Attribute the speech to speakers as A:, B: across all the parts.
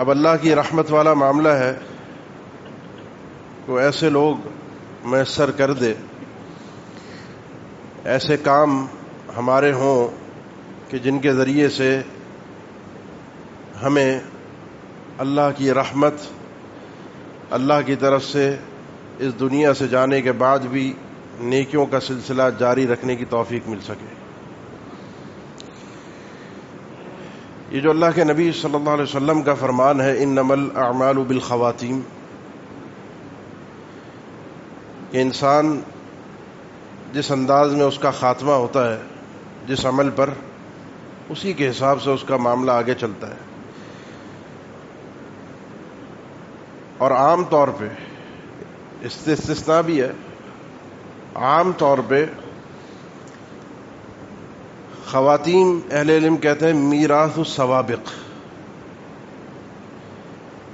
A: اب اللہ کی رحمت والا معاملہ ہے تو ایسے لوگ میسر کر دے، ایسے کام ہمارے ہوں کہ جن کے ذریعے سے ہمیں اللہ کی رحمت اللہ کی طرف سے اس دنیا سے جانے کے بعد بھی نیکیوں کا سلسلہ جاری رکھنے کی توفیق مل سکے۔ یہ جو اللہ کے نبی صلی اللہ علیہ وسلم کا فرمان ہے انما الاعمال بالخواتیم، کہ انسان جس انداز میں اس کا خاتمہ ہوتا ہے جس عمل پر، اسی کے حساب سے اس کا معاملہ آگے چلتا ہے۔ اور عام طور پہ استثناء بھی ہے، عام طور پہ خواتین اہل علم کہتے ہیں میراث السوابق،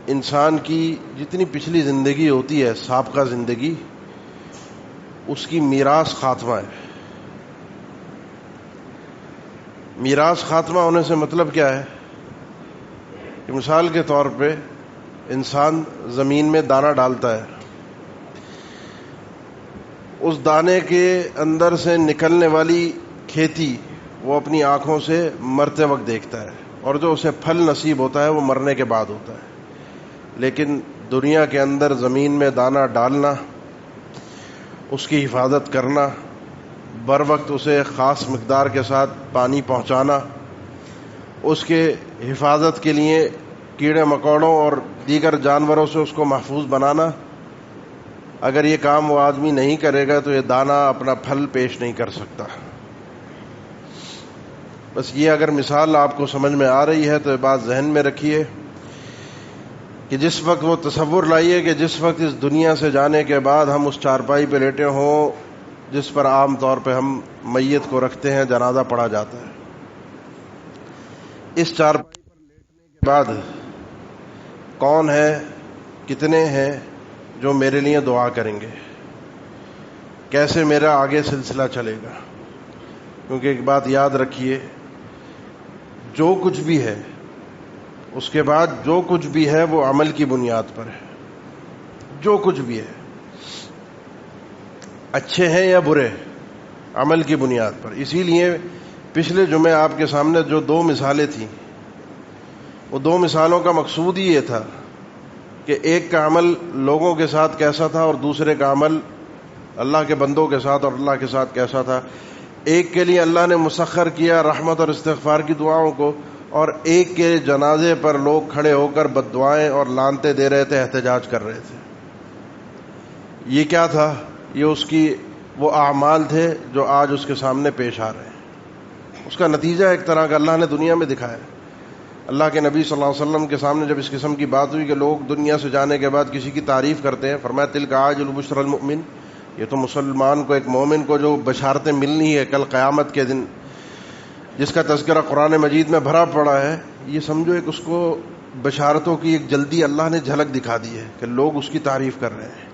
A: انسان کی جتنی پچھلی زندگی ہوتی ہے سابقہ زندگی، اس کی میراث خاتمہ ہے۔ میراث خاتمہ ہونے سے مطلب کیا ہے کہ مثال کے طور پہ انسان زمین میں دانہ ڈالتا ہے، اس دانے کے اندر سے نکلنے والی کھیتی وہ اپنی آنکھوں سے مرتے وقت دیکھتا ہے، اور جو اسے پھل نصیب ہوتا ہے وہ مرنے کے بعد ہوتا ہے۔ لیکن دنیا کے اندر زمین میں دانہ ڈالنا، اس کی حفاظت کرنا، بر وقت اسے خاص مقدار کے ساتھ پانی پہنچانا، اس کے حفاظت کے لیے کیڑے مکوڑوں اور دیگر جانوروں سے اس کو محفوظ بنانا، اگر یہ کام وہ آدمی نہیں کرے گا تو یہ دانہ اپنا پھل پیش نہیں کر سکتا۔ بس یہ اگر مثال آپ کو سمجھ میں آ رہی ہے تو یہ بات ذہن میں رکھیے کہ جس وقت وہ تصور لائیے کہ جس وقت اس دنیا سے جانے کے بعد ہم اس چارپائی پہ لیٹے ہوں جس پر عام طور پہ ہم میت کو رکھتے ہیں، جنازہ پڑھا جاتا ہے، اس چارپائی پر لیٹنے کے بعد کون ہے، کتنے ہیں جو میرے لیے دعا کریں گے، کیسے میرا آگے سلسلہ چلے گا؟ کیونکہ ایک بات یاد رکھیے، جو کچھ بھی ہے اس کے بعد جو کچھ بھی ہے وہ عمل کی بنیاد پر ہے، جو کچھ بھی ہے، اچھے ہیں یا برے، عمل کی بنیاد پر۔ اسی لیے پچھلے جمعے آپ کے سامنے جو دو مثالیں تھیں، وہ دو مثالوں کا مقصود ہی یہ تھا کہ ایک کا عمل لوگوں کے ساتھ کیسا تھا اور دوسرے کا عمل اللہ کے بندوں کے ساتھ اور اللہ کے ساتھ کیسا تھا۔ ایک کے لیے اللہ نے مسخر کیا رحمت اور استغفار کی دعاؤں کو، اور ایک کے جنازے پر لوگ کھڑے ہو کر بد دعائیں اور لعنتیں دے رہے تھے، احتجاج کر رہے تھے۔ یہ کیا تھا؟ یہ اس کی وہ اعمال تھے جو آج اس کے سامنے پیش آ رہے ہیں۔ اس کا نتیجہ ایک طرح کا اللہ نے دنیا میں دکھایا۔ اللہ کے نبی صلی اللہ علیہ وسلم کے سامنے جب اس قسم کی بات ہوئی کہ لوگ دنیا سے جانے کے بعد کسی کی تعریف کرتے ہیں، فرمایا تلک عاجل بشر المؤمن، یہ تو مسلمان کو، ایک مومن کو جو بشارتیں ملنی ہے کل قیامت کے دن، جس کا تذکرہ قرآن مجید میں بھرا پڑا ہے، یہ سمجھو ایک اس کو بشارتوں کی ایک جلدی اللہ نے جھلک دکھا دی ہے کہ لوگ اس کی تعریف کر رہے ہیں۔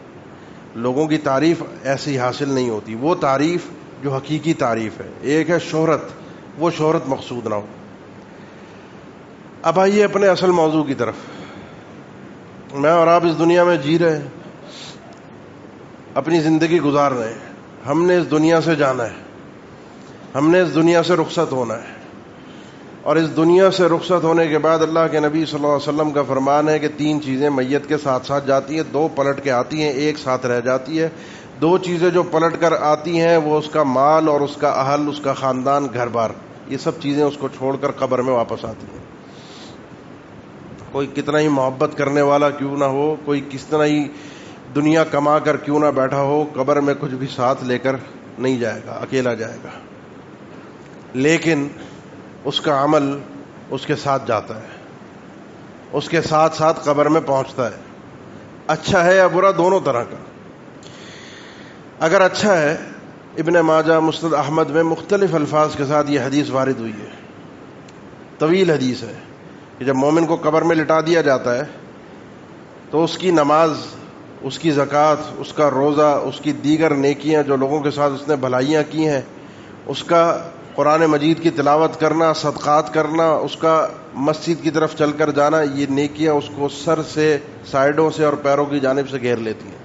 A: لوگوں کی تعریف ایسی حاصل نہیں ہوتی، وہ تعریف جو حقیقی تعریف ہے۔ ایک ہے شہرت، وہ شہرت مقصود نہ ہو۔ اب آئیے اپنے اصل موضوع کی طرف۔ میں اور آپ اس دنیا میں جی رہے ہیں، اپنی زندگی گزار رہے ہیں، ہم نے اس دنیا سے جانا ہے، ہم نے اس دنیا سے رخصت ہونا ہے، اور اس دنیا سے رخصت ہونے کے بعد اللہ کے نبی صلی اللہ علیہ وسلم کا فرمان ہے کہ تین چیزیں میت کے ساتھ ساتھ جاتی ہیں، دو پلٹ کے آتی ہیں، ایک ساتھ رہ جاتی ہے۔ دو چیزیں جو پلٹ کر آتی ہیں وہ اس کا مال اور اس کا اہل، اس کا خاندان، گھر بار، یہ سب چیزیں اس کو چھوڑ کر قبر میں واپس آتی ہیں۔ کوئی کتنا ہی محبت کرنے والا کیوں نہ ہو، کوئی کتنا ہی دنیا کما کر کیوں نہ بیٹھا ہو، قبر میں کچھ بھی ساتھ لے کر نہیں جائے گا، اکیلا جائے گا، لیکن اس کا عمل اس کے ساتھ جاتا ہے، اس کے ساتھ ساتھ قبر میں پہنچتا ہے، اچھا ہے یا برا، دونوں طرح کا۔ اگر اچھا ہے، ابن ماجہ مسند احمد میں مختلف الفاظ کے ساتھ یہ حدیث وارد ہوئی ہے، طویل حدیث ہے، کہ جب مومن کو قبر میں لٹا دیا جاتا ہے تو اس کی نماز، اس کی زکوٰۃ، اس کا روزہ، اس کی دیگر نیکیاں جو لوگوں کے ساتھ اس نے بھلائیاں کی ہیں، اس کا قرآن مجید کی تلاوت کرنا، صدقات کرنا، اس کا مسجد کی طرف چل کر جانا، یہ نیکیاں اس کو سر سے، سائڈوں سے اور پیروں کی جانب سے گھیر لیتی ہیں.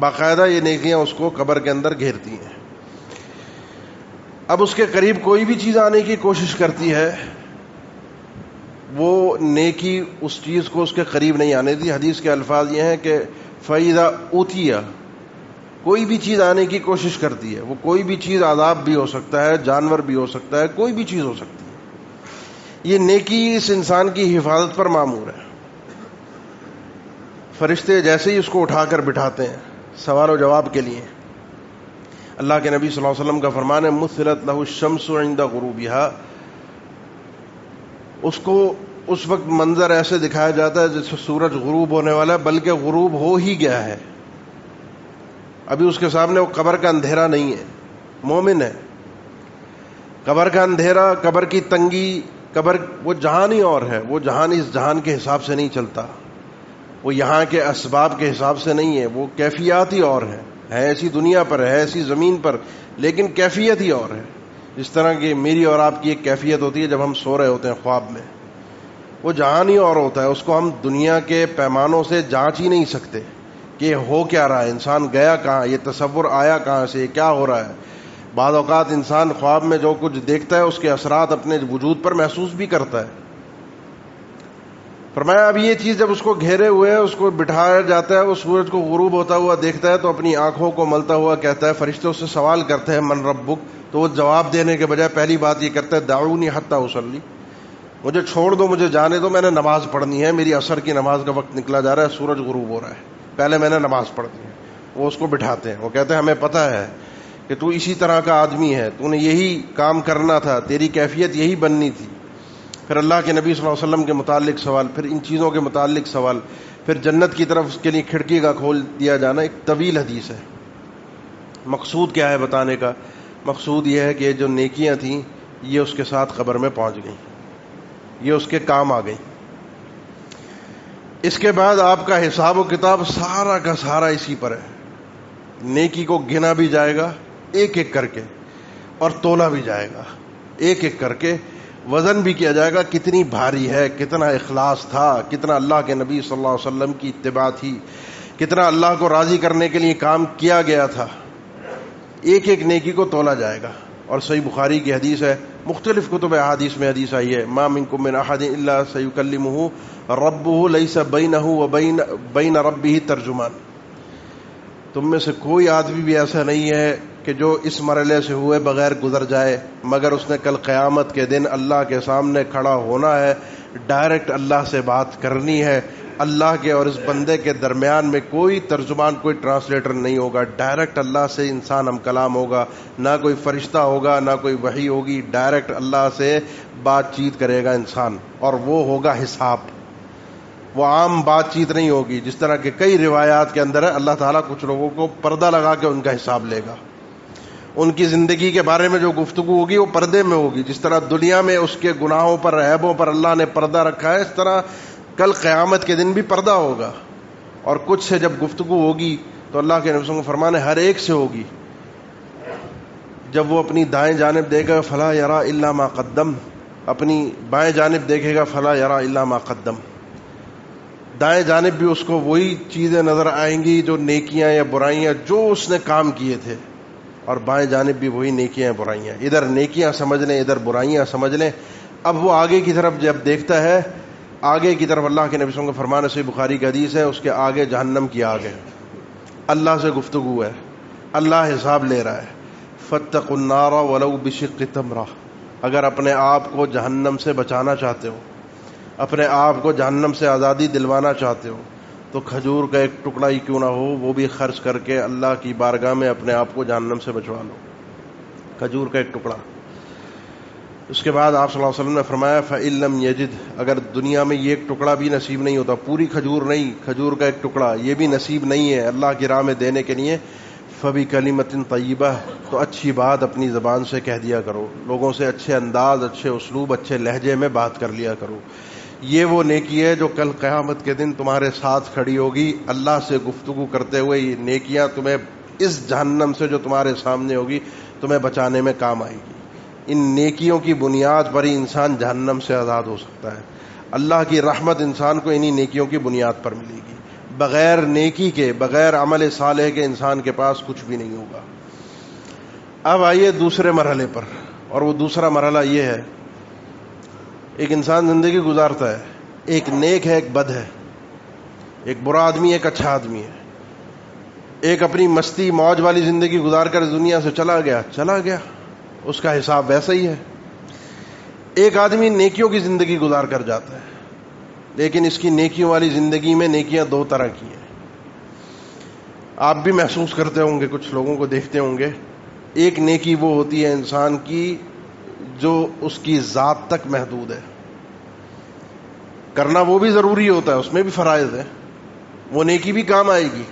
A: باقاعدہ یہ نیکیاں اس کو قبر کے اندر گھیرتی ہیں. اب اس کے قریب کوئی بھی چیز آنے کی کوشش کرتی ہے، وہ نیکی اس چیز کو اس کے قریب نہیں آنے دی. حدیث کے الفاظ یہ ہیں کہ فَإِذَا أُوتِيَ، کوئی بھی چیز آنے کی کوشش کرتی ہے، وہ کوئی بھی چیز عذاب بھی ہو سکتا ہے، جانور بھی ہو سکتا ہے، کوئی بھی چیز ہو سکتی ہے. یہ نیکی اس انسان کی حفاظت پر مامور ہے. فرشتے جیسے ہی اس کو اٹھا کر بٹھاتے ہیں سوال و جواب کے لیے، اللہ کے نبی صلی اللہ علیہ وسلم کا فرمان ہے مثلت لہ الشمس عند غروبها، اس کو اس وقت منظر ایسے دکھایا جاتا ہے جیسے سورج غروب ہونے والا ہے، بلکہ غروب ہو ہی گیا ہے، ابھی اس کے سامنے وہ قبر کا اندھیرا نہیں ہے. مومن ہے. قبر کا اندھیرا، قبر کی تنگی، قبر وہ جہان ہی اور ہے. وہ جہان اس جہان کے حساب سے نہیں چلتا، وہ یہاں کے اسباب کے حساب سے نہیں ہے، وہ کیفیات ہی اور ہے ایسی دنیا پر، ہے ایسی زمین پر، لیکن کیفیت ہی اور ہے. جس طرح کہ میری اور آپ کی ایک کیفیت ہوتی ہے جب ہم سو رہے ہوتے ہیں خواب میں، وہ جہان ہی اور ہوتا ہے. اس کو ہم دنیا کے پیمانوں سے جانچ ہی نہیں سکتے کہ ہو کیا رہا ہے، انسان گیا کہاں، یہ تصور آیا کہاں سے، کیا ہو رہا ہے. بعض اوقات انسان خواب میں جو کچھ دیکھتا ہے اس کے اثرات اپنے وجود پر محسوس بھی کرتا ہے. فرمایا اب یہ چیز جب اس کو گھیرے ہوئے ہے، اس کو بٹھایا جاتا ہے، وہ سورج کو غروب ہوتا ہوا دیکھتا ہے تو اپنی آنکھوں کو ملتا ہوا کہتا ہے، فرشتے اس سے سوال کرتے ہیں من ربک، تو وہ جواب دینے کے بجائے پہلی بات یہ کرتا ہے دعونی حتی اصلی، مجھے چھوڑ دو، مجھے جانے دو، میں نے نماز پڑھنی ہے، میری عصر کی نماز کا وقت نکلا جا رہا ہے، سورج غروب ہو رہا ہے، پہلے میں نے نماز پڑھنی ہے. وہ اس کو بٹھاتے ہیں، وہ کہتے ہیں ہمیں پتہ ہے کہ تو اسی طرح کا آدمی ہے، تو نے یہی کام کرنا تھا، تیری کیفیت یہی بننی تھی. پھر اللہ کے نبی صلی اللہ علیہ وسلم کے متعلق سوال، پھر ان چیزوں کے متعلق سوال، پھر جنت کی طرف اس کے لیے کھڑکی کا کھول دیا جانا. ایک طویل حدیث ہے. مقصود کیا ہے بتانے کا؟ مقصود یہ ہے کہ یہ جو نیکیاں تھیں یہ اس کے ساتھ قبر میں پہنچ گئیں، یہ اس کے کام آ گئیں. اس کے بعد آپ کا حساب و کتاب سارا کا سارا اسی پر ہے. نیکی کو گنا بھی جائے گا ایک ایک کر کے، اور تولا بھی جائے گا ایک ایک کر کے، وزن بھی کیا جائے گا کتنی بھاری ہے، کتنا اخلاص تھا، کتنا اللہ کے نبی صلی اللہ علیہ وسلم کی اتباع تھی، کتنا اللہ کو راضی کرنے کے لیے کام کیا گیا تھا. ایک ایک نیکی کو تولا جائے گا. اور صحیح بخاری کی حدیث ہے، مختلف کتب احادیث میں حدیث آئی ہے، ما منکم من احد الا سیکلمہ ربہ لیس بینہ وبین ربہ ترجمان، تم میں سے کوئی آدمی بھی ایسا نہیں ہے کہ جو اس مرحلے سے ہوئے بغیر گزر جائے، مگر اس نے کل قیامت کے دن اللہ کے سامنے کھڑا ہونا ہے، ڈائریکٹ اللہ سے بات کرنی ہے. اللہ کے اور اس بندے کے درمیان میں کوئی ترجمان، کوئی ٹرانسلیٹر نہیں ہوگا، ڈائریکٹ اللہ سے انسان ہم کلام ہوگا، نہ کوئی فرشتہ ہوگا، نہ کوئی وحی ہوگی، ڈائریکٹ اللہ سے بات چیت کرے گا انسان. اور وہ ہوگا حساب، وہ عام بات چیت نہیں ہوگی. جس طرح کہ کئی روایات کے اندر ہے اللہ تعالیٰ کچھ لوگوں کو پردہ لگا کے ان کا حساب لے گا، ان کی زندگی کے بارے میں جو گفتگو ہوگی وہ پردے میں ہوگی. جس طرح دنیا میں اس کے گناہوں پر، عیبوں پر اللہ نے پردہ رکھا ہے، اس طرح کل قیامت کے دن بھی پردہ ہوگا. اور کچھ سے جب گفتگو ہوگی تو اللہ کے نبی صلی اللہ علیہ وسلم فرمانے ہر ایک سے ہوگی. جب وہ اپنی دائیں جانب دیکھے گا فلا یرا الا ما قدم، اپنی بائیں جانب دیکھے گا فلا یرا الا ما قدم، دائیں جانب بھی اس کو وہی چیزیں نظر آئیں گی جو نیکیاں یا برائیاں جو اس نے کام کیے تھے، اور بائیں جانب بھی وہی نیکیاں برائیاں. ادھر نیکیاں سمجھ لیں، ادھر برائیاں سمجھ لیں. اب وہ آگے کی طرف جب دیکھتا ہے، آگے کی طرف اللہ کے نبی صلی اللہ علیہ وسلم کا فرمان ہے، صحیح بخاری کی حدیث ہے، اس کے آگے جہنم کی آگ ہے، اللہ سے گفتگو ہے، اللہ حساب لے رہا ہے. فاتقوا النار ولو بشق تمرہ، اگر اپنے آپ کو جہنم سے بچانا چاہتے ہو، اپنے آپ کو جہنم سے آزادی دلوانا چاہتے ہو، تو کھجور کا ایک ٹکڑا ہی کیوں نہ ہو وہ بھی خرچ کر کے اللہ کی بارگاہ میں اپنے آپ کو جہنم سے بچوا لو. کھجور کا ایک ٹکڑا. اس کے بعد آپ صلی اللہ علیہ وسلم نے فرمایا فَإِن لَّمْ يَجِدْ، اگر دنیا میں یہ ایک ٹکڑا بھی نصیب نہیں ہوتا، پوری کھجور نہیں، کھجور کا ایک ٹکڑا یہ بھی نصیب نہیں ہے اللہ کی راہ میں دینے کے لیے، فَبِكَلِمَةٍ طَيِّبَةٍ، تو اچھی بات اپنی زبان سے کہہ دیا کرو، لوگوں سے اچھے انداز، اچھے اسلوب، اچھے لہجے میں بات کر لیا کرو. یہ وہ نیکی ہے جو کل قیامت کے دن تمہارے ساتھ کھڑی ہوگی اللہ سے گفتگو کرتے ہوئے. یہ نیکیاں تمہیں اس جہنم سے جو تمہارے سامنے ہوگی تمہیں بچانے میں کام آئے گی. ان نیکیوں کی بنیاد پر ہی انسان جہنم سے آزاد ہو سکتا ہے. اللہ کی رحمت انسان کو انہی نیکیوں کی بنیاد پر ملے گی. بغیر نیکی کے، بغیر عمل صالح کے انسان کے پاس کچھ بھی نہیں ہوگا. اب آئیے دوسرے مرحلے پر، اور وہ دوسرا مرحلہ یہ ہے، ایک انسان زندگی گزارتا ہے، ایک نیک ہے، ایک بد ہے، ایک برا آدمی، ایک اچھا آدمی ہے. ایک اپنی مستی موج والی زندگی گزار کر دنیا سے چلا گیا، اس کا حساب ویسا ہی ہے. ایک آدمی نیکیوں کی زندگی گزار کر جاتا ہے، لیکن اس کی نیکیوں والی زندگی میں نیکیاں دو طرح کی ہیں. آپ بھی محسوس کرتے ہوں گے، کچھ لوگوں کو دیکھتے ہوں گے. ایک نیکی وہ ہوتی ہے انسان کی جو اس کی ذات تک محدود ہے. کرنا وہ بھی ضروری ہوتا ہے، اس میں بھی فرائض ہے، وہ نیکی بھی کام آئے گی.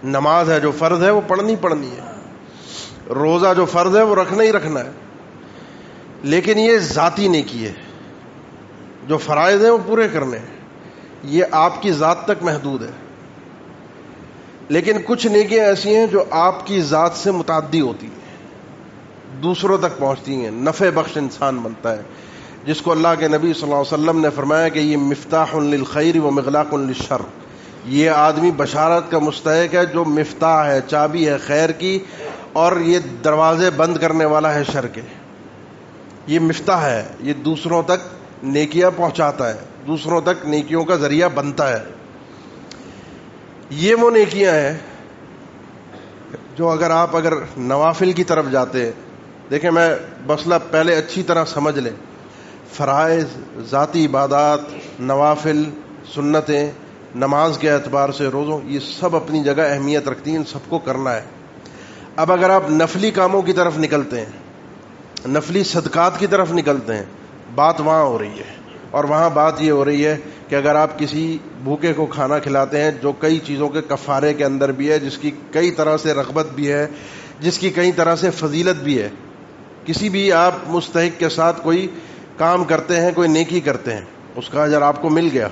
A: نماز ہے جو فرض ہے وہ پڑھنی ہے، روزہ جو فرض ہے وہ رکھنا ہی رکھنا ہے. لیکن یہ ذاتی نیکی ہے، جو فرائض ہیں وہ پورے کرنے ہیں، یہ آپ کی ذات تک محدود ہے. لیکن کچھ نیکیاں ایسی ہیں جو آپ کی ذات سے متعدی ہوتی ہیں، دوسروں تک پہنچتی ہیں، نفع بخش انسان بنتا ہے، جس کو اللہ کے نبی صلی اللہ علیہ وسلم نے فرمایا کہ یہ مفتاح للخیر و مغلاق للشر. یہ آدمی بشارت کا مستحق ہے جو مفتاح ہے، چابی ہے خیر کی، اور یہ دروازے بند کرنے والا ہے شر کے. یہ مفتاح ہے، یہ دوسروں تک نیکیاں پہنچاتا ہے، دوسروں تک نیکیوں کا ذریعہ بنتا ہے. یہ وہ نیکیاں ہیں جو اگر نوافل کی طرف جاتے ہیں. دیکھیں، میں مسئلہ پہلے اچھی طرح سمجھ لیں. فرائض، ذاتی عبادات، نوافل، سنتیں، نماز کے اعتبار سے روزوں، یہ سب اپنی جگہ اہمیت رکھتی ہیں، ان سب کو کرنا ہے. اب اگر آپ نفلی کاموں کی طرف نکلتے ہیں، نفلی صدقات کی طرف نکلتے ہیں، بات وہاں ہو رہی ہے. اور وہاں بات یہ ہو رہی ہے کہ اگر آپ کسی بھوکے کو کھانا کھلاتے ہیں، جو کئی چیزوں کے کفارے کے اندر بھی ہے، جس کی کئی طرح سے رغبت بھی ہے، جس کی کئی طرح سے فضیلت بھی ہے. کسی بھی آپ مستحق کے ساتھ کوئی کام کرتے ہیں، کوئی نیکی کرتے ہیں، اس کا اجر آپ کو مل گیا.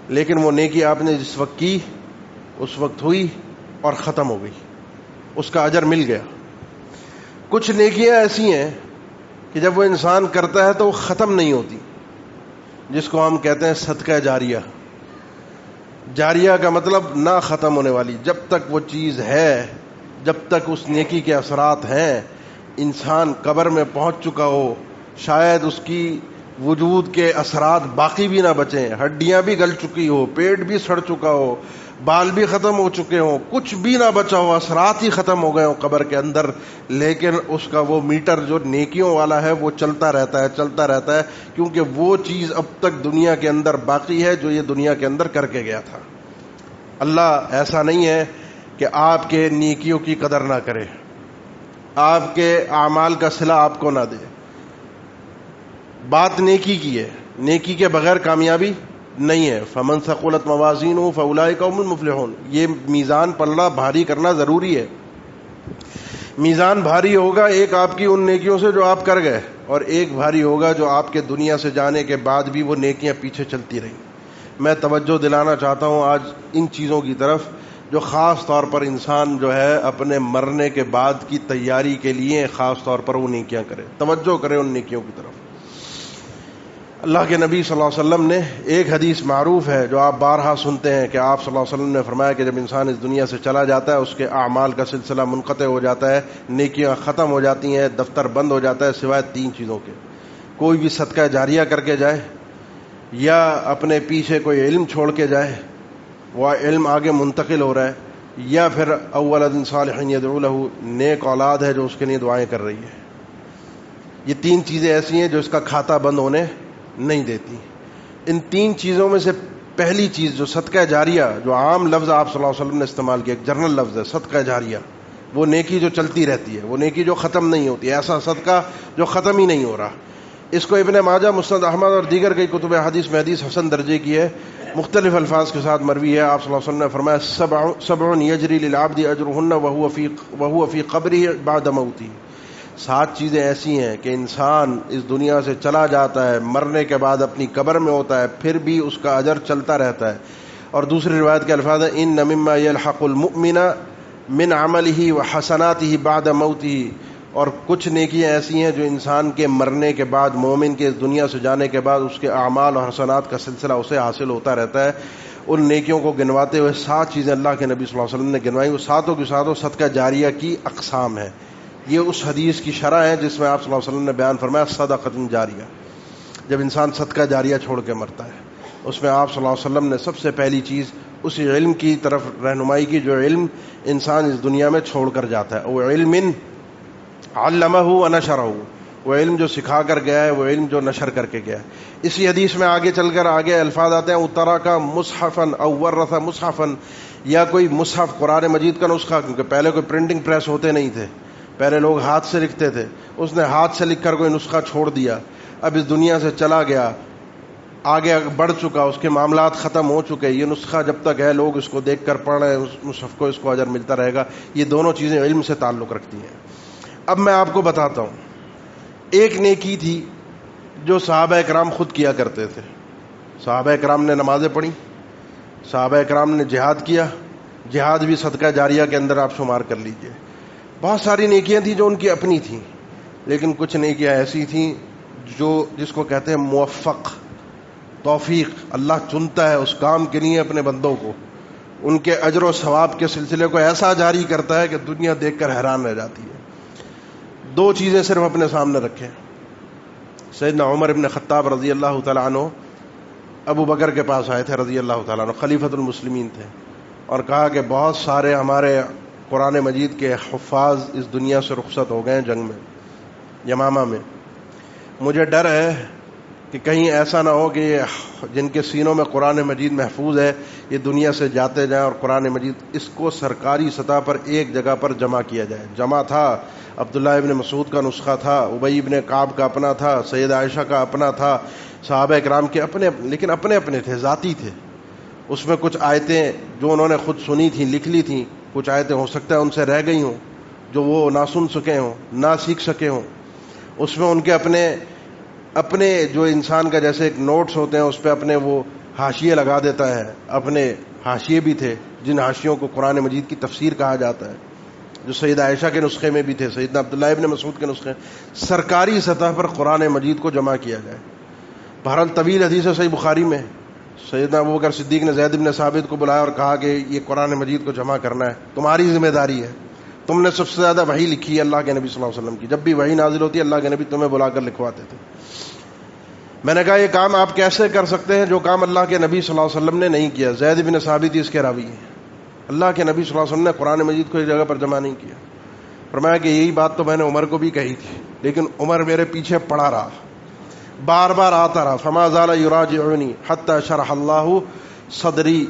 A: لیکن وہ نیکی آپ نے جس وقت کی، اس وقت ہوئی اور ختم ہو گئی، اس کا اجر مل گیا. کچھ نیکیاں ایسی ہیں کہ جب وہ انسان کرتا ہے تو وہ ختم نہیں ہوتی، جس کو ہم کہتے ہیں صدقہ جاریہ. جاریہ کا مطلب نہ ختم ہونے والی. جب تک وہ چیز ہے، جب تک اس نیکی کے اثرات ہیں، انسان قبر میں پہنچ چکا ہو، شاید اس کی وجود کے اثرات باقی بھی نہ بچیں، ہڈیاں بھی گل چکی ہو، پیٹ بھی سڑ چکا ہو، بال بھی ختم ہو چکے ہوں، کچھ بھی نہ بچا ہو، اثرات ہی ختم ہو گئے ہوں قبر کے اندر، لیکن اس کا وہ میٹر جو نیکیوں والا ہے وہ چلتا رہتا ہے، کیونکہ وہ چیز اب تک دنیا کے اندر باقی ہے جو یہ دنیا کے اندر کر کے گیا تھا. اللہ ایسا نہیں ہے کہ آپ کے نیکیوں کی قدر نہ کرے، آپ کے اعمال کا صلہ آپ کو نہ دے. بات نیکی کی ہے، نیکی کے بغیر کامیابی نہیں ہے. فمن ثقلت موازینہ فاولئک هم المفلحون. یہ میزان پلڑا بھاری کرنا ضروری ہے. میزان بھاری ہوگا ایک آپ کی ان نیکیوں سے جو آپ کر گئے، اور ایک بھاری ہوگا جو آپ کے دنیا سے جانے کے بعد بھی وہ نیکیاں پیچھے چلتی رہیں. میں توجہ دلانا چاہتا ہوں آج ان چیزوں کی طرف جو خاص طور پر انسان جو ہے اپنے مرنے کے بعد کی تیاری کے لیے خاص طور پر وہ نیکیاں کرے. توجہ کرے ان نیکیوں کی طرف. اللہ کے نبی صلی اللہ علیہ وسلم نے ایک حدیث معروف ہے جو آپ بارہا سنتے ہیں کہ آپ صلی اللہ علیہ وسلم نے فرمایا کہ جب انسان اس دنیا سے چلا جاتا ہے، اس کے اعمال کا سلسلہ منقطع ہو جاتا ہے، نیکیاں ختم ہو جاتی ہیں، دفتر بند ہو جاتا ہے، سوائے 3 چیزوں کے. کوئی بھی صدقہ جاریہ کر کے جائے، یا اپنے پیچھے کوئی علم چھوڑ کے جائے، وہ علم آگے منتقل ہو رہا ہے، یا پھر اولد صالح یدعو لہ، نیک اولاد ہے جو اس کے لیے دعائیں کر رہی ہے. یہ 3 چیزیں ایسی ہیں جو اس کا کھاتا بند ہونے نہیں دیتی. ان 3 چیزوں میں سے پہلی چیز جو صدقہ جاریہ، جو عام لفظ آپ صلی اللہ علیہ وسلم نے استعمال کیا، ایک جنرل لفظ ہے صدقہ جاریہ، وہ نیکی جو چلتی رہتی ہے، وہ نیکی جو ختم نہیں ہوتی، ایسا صدقہ جو ختم ہی نہیں ہو رہا. اس کو ابن ماجہ، مسند احمد اور دیگر کئی کتب حدیث میں حدیث حسن درجے کی ہے، مختلف الفاظ کے ساتھ مروی ہے. آپ صلی اللہ علیہ وسلم نے فرمایا سبع یجری للعبد اجرهن وهو فی قبره بعد موته. 7 چیزیں ایسی ہیں کہ انسان اس دنیا سے چلا جاتا ہے، مرنے کے بعد اپنی قبر میں ہوتا ہے، پھر بھی اس کا اجر چلتا رہتا ہے. اور دوسری روایت کے الفاظ ہیں ان مما يلحق المؤمن من عمله وحسناته بعد موته اور کچھ نیکیاں ایسی ہیں جو انسان کے مرنے کے بعد، مومن کے اس دنیا سے جانے کے بعد اس کے اعمال اور حسنات کا سلسلہ اسے حاصل ہوتا رہتا ہے. ان نیکیوں کو گنواتے ہوئے 7 چیزیں اللہ کے نبی صلی اللہ علیہ وسلم نے گنوائی. وہ ساتوں کی ساتوں صدقہ جاریہ کی اقسام ہیں. یہ اس حدیث کی شرح ہے جس میں آپ صلی اللہ علیہ وسلم نے بیان فرمایا صدقۃ جاریہ. جب انسان صدقہ جاریہ چھوڑ کے مرتا ہے، اس میں آپ صلی اللہ علیہ وسلم نے سب سے پہلی چیز اسی علم کی طرف رہنمائی کی جو علم انسان اس دنیا میں چھوڑ کر جاتا ہے. وہ علم علمہ و نشرہ، وہ علم جو سکھا کر گیا ہے، وہ علم جو نشر کر کے گیا ہے. اسی حدیث میں آگے چل کر آگے الفاظ آتے ہیں اترکا مصحفا او ورث مصحفا، یا کوئی مصحف قرآن مجید کا نسخہ، کیونکہ پہلے کوئی پرنٹنگ پریس ہوتے نہیں تھے، پہلے لوگ ہاتھ سے لکھتے تھے. اس نے ہاتھ سے لکھ کر کوئی نسخہ چھوڑ دیا، اب اس دنیا سے چلا گیا، آگے بڑھ چکا، اس کے معاملات ختم ہو چکے. یہ نسخہ جب تک ہے لوگ اس کو دیکھ کر پڑھ رہے ہیں، اس مصحف کو اس کو اجر ملتا رہے گا. یہ دونوں چیزیں علم سے تعلق رکھتی ہیں. اب میں آپ کو بتاتا ہوں، ایک نیکی تھی جو صحابہ اکرام خود کیا کرتے تھے. صحابہ اکرام نے نمازیں پڑھی، صحابہ اکرام نے جہاد کیا. جہاد بھی صدقہ جاریہ کے اندر آپ شمار کر لیجئے. بہت ساری نیکیاں تھیں جو ان کی اپنی تھیں، لیکن کچھ نیکیاں ایسی تھیں جس کو کہتے ہیں موفق، توفیق. اللہ چنتا ہے اس کام کے لیے اپنے بندوں کو، ان کے اجر و ثواب کے سلسلے کو ایسا جاری کرتا ہے کہ دنیا دیکھ کر حیران رہ جاتی ہے. 2 چیزیں صرف اپنے سامنے رکھیں. سیدنا عمر ابن خطاب رضی اللہ تعالیٰ عنہ ابو بکر کے پاس آئے تھے رضی اللہ تعالیٰ عنہ، خلیفۃ المسلمین تھے، اور کہا کہ بہت سارے ہمارے قرآن مجید کے حفاظ اس دنیا سے رخصت ہو گئے ہیں جنگ میں، یمامہ میں. مجھے ڈر ہے کہ کہیں ایسا نہ ہو کہ یہ جن کے سینوں میں قرآن مجید محفوظ ہے یہ دنیا سے جاتے جائیں اور قرآن مجید اس کو سرکاری سطح پر ایک جگہ پر جمع کیا جائے. جمع تھا، عبداللہ ابن مسعود کا نسخہ تھا، ابی ابن کعب کا اپنا تھا، سید عائشہ کا اپنا تھا، صحابہ اکرام کے اپنے، لیکن اپنے اپنے تھے، ذاتی تھے. اس میں کچھ آیتیں جو انہوں نے خود سنی تھیں، لکھ لی تھیں، کچھ آیتیں ہو سکتا ہے ان سے رہ گئی ہوں جو وہ نہ سن سکے ہوں، نہ سیکھ سکے ہوں. اس میں ان کے اپنے جو انسان کا جیسے ایک نوٹس ہوتے ہیں اس پہ اپنے وہ حاشیے لگا دیتا ہے، اپنے حاشیے بھی تھے جن حاشیوں کو قرآن مجید کی تفسیر کہا جاتا ہے، جو سید عائشہ کے نسخے میں بھی تھے، سیدنا عبداللہ ابن مسعود کے نسخے. سرکاری سطح پر قرآن مجید کو جمع کیا جائے. بہرحال طویل حدیث ہے صحیح بخاری میں، سیدنا ابوبکر صدیق نے زید بن ثابت کو بلایا اور کہا کہ یہ قرآن مجید کو جمع کرنا ہے، تمہاری ذمہ داری ہے، تم نے سب سے زیادہ وحی لکھی ہے اللہ کے نبی صلی اللہ علیہ وسلم کی. جب بھی وحی نازل ہوتی ہے اللہ کے نبی تمہیں بلا کر لکھواتے تھے. میں نے کہا یہ کام آپ کیسے کر سکتے ہیں جو کام اللہ کے نبی صلی اللہ علیہ وسلم نے نہیں کیا؟ زید بن ثابت اس کے راوی ہیں. اللہ کے نبی صلی اللہ علیہ وسلم نے قرآن مجید کو ایک جگہ پر جمع نہیں کیا. فرمایا کہ یہی بات تو میں نے عمر کو بھی کہی تھی، لیکن عمر میرے پیچھے پڑا رہا، بار بار آتا رہا. فما زال یراجعنی حتی شرح اللہ صدری.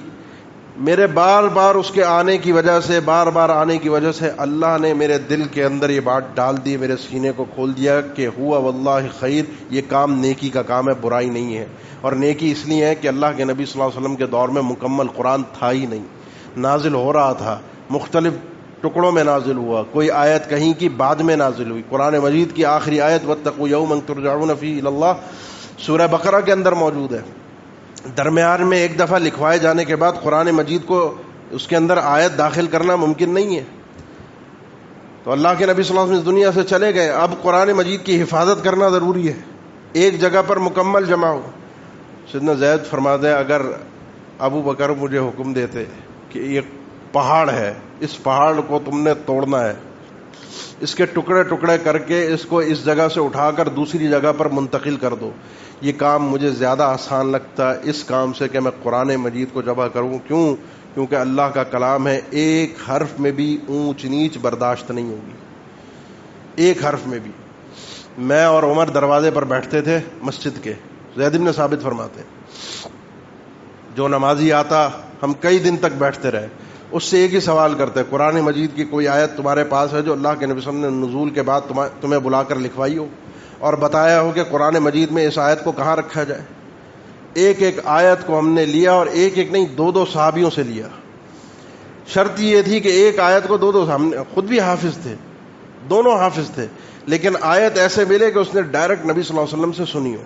A: میرے بار بار اس کے آنے کی وجہ سے، بار بار آنے کی وجہ سے اللہ نے میرے دل کے اندر یہ بات ڈال دی، میرے سینے کو کھول دیا کہ ہوا واللہ خیر، یہ کام نیکی کا کام ہے، برائی نہیں ہے. اور نیکی اس لیے ہے کہ اللہ کے نبی صلی اللہ علیہ وسلم کے دور میں مکمل قرآن تھا ہی نہیں، نازل ہو رہا تھا، مختلف ٹکڑوں میں نازل ہوا، کوئی آیت کہیں کی بعد میں نازل ہوئی. قرآن مجید کی آخری آیت واتقوا یوما ترجعون فیہ الی اللہ سورہ بقرہ کے اندر موجود ہے. درمیان میں ایک دفعہ لکھوائے جانے کے بعد قرآن مجید کو اس کے اندر آیت داخل کرنا ممکن نہیں ہے. تو اللہ کے نبی صلی اللہ علیہ وسلم اس دنیا سے چلے گئے، اب قرآن مجید کی حفاظت کرنا ضروری ہے، ایک جگہ پر مکمل جمع ہو. سیدنا زید فرماتے ہیں اگر ابو بکر مجھے حکم دیتے کہ یہ پہاڑ ہے، اس پہاڑ کو تم نے توڑنا ہے، اس کے ٹکڑے ٹکڑے کر کے اس کو اس جگہ سے اٹھا کر دوسری جگہ پر منتقل کر دو، یہ کام مجھے زیادہ آسان لگتا ہے اس کام سے کہ میں قرآن مجید کو جمع کروں. کیوں؟ کیونکہ اللہ کا کلام ہے، ایک حرف میں بھی اونچ نیچ برداشت نہیں ہوگی، ایک حرف میں بھی. میں اور عمر دروازے پر بیٹھتے تھے مسجد کے، زید بن ثابت فرماتے ہیں جو نمازی آتا ہم کئی دن تک بیٹھتے رہے، اس سے ایک ہی سوال کرتے قرآن مجید کی کوئی آیت تمہارے پاس ہے جو اللہ کے نبی صلی اللہ علیہ وسلم نے نزول کے بعد تمہیں بلا کر لکھوائی ہو اور بتایا ہو کہ قرآن مجید میں اس آیت کو کہاں رکھا جائے؟ ایک ایک آیت کو ہم نے لیا، اور ایک ایک نہیں، 2 صحابیوں سے لیا. شرط یہ تھی کہ ایک آیت کو 2 ہم خود بھی حافظ تھے، دونوں حافظ تھے، لیکن آیت ایسے ملے کہ اس نے ڈائریکٹ نبی صلی اللہ علیہ وسلم سے سنی ہو،